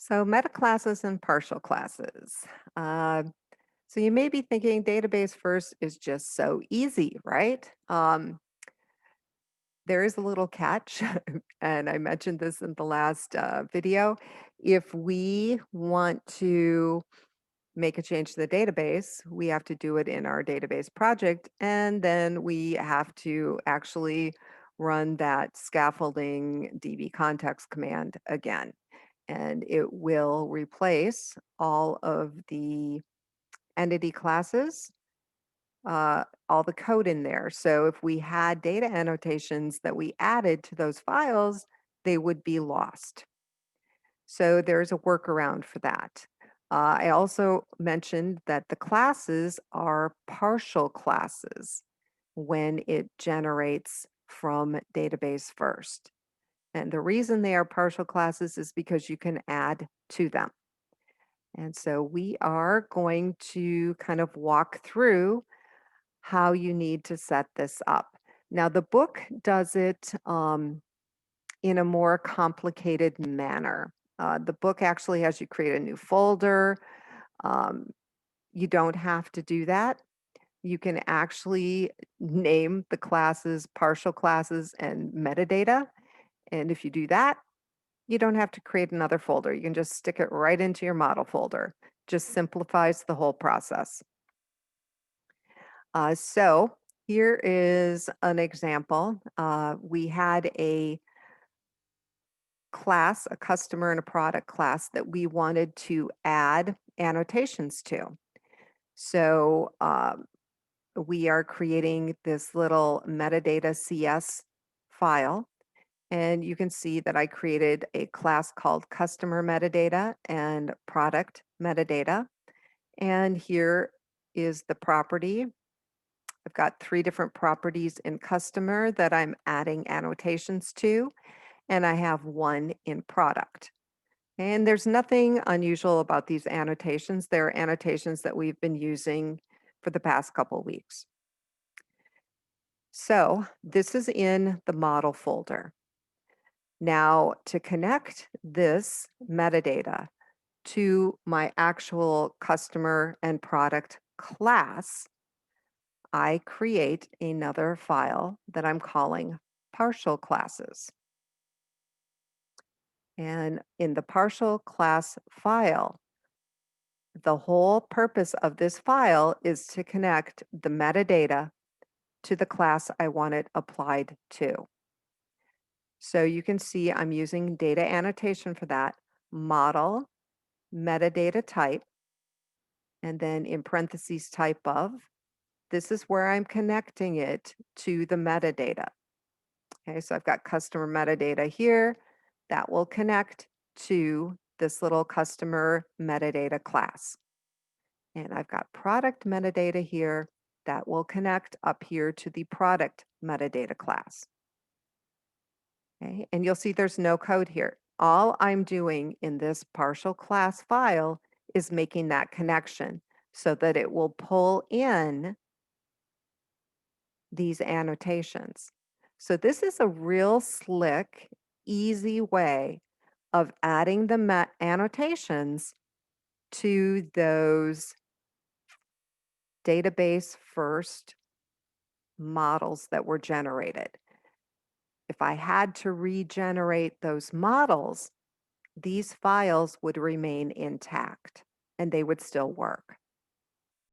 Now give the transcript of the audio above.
So MetaClasses and partial classes. Uh, so you may be thinking database first is just so easy, right? There is a little catch, and I mentioned this in the last video. If we want to make a change to the database, we have to do it in our database project, and then we have to actually run that scaffolding db context command again. And it will replace all of the entity classes, all the code in there. So if we had data annotations that we added to those files, they would be lost. So there's a workaround for that. I also mentioned that the classes are partial classes when it generates from database first. And the reason they are partial classes is because you can add to them. And so we are going to kind of walk through how you need to set this up. Now, the book does it in a more complicated manner. The book actually has you create a new folder. Um, you don't have to do that. You can actually name the classes partial classes and metadata. And if you do that, you don't have to create another folder. You can just stick it right into your model folder. Just simplifies the whole process. So here is an example. We had a class, a customer and a product class that we wanted to add annotations to. So we are creating this little metadata CS file. And you can see that I created a class called customer metadata and product metadata. And here is the property. I've got 3 different properties in customer that I'm adding annotations to, and I have 1 in product. And there's nothing unusual about these annotations. They're annotations that we've been using for the past couple weeks. So this is in the model folder. Now, to connect this metadata to my actual customer and product class, I create another file that I'm calling partial classes. And in the partial class file, the whole purpose of this file is to connect the metadata to the class I want it applied to. So you can see I'm using data annotation for that, model, metadata type, and then in parentheses type of. This is where I'm connecting it to the metadata. Okay, so I've got customer metadata here that will connect to this little customer metadata class. And I've got product metadata here that will connect up here to the product metadata class. Okay, and you'll see there's no code here. All I'm doing in this partial class file is making that connection so that it will pull in these annotations. So this is a real slick, easy way of adding the annotations to those database first models that were generated. If I had to regenerate those models, these files would remain intact and they would still work.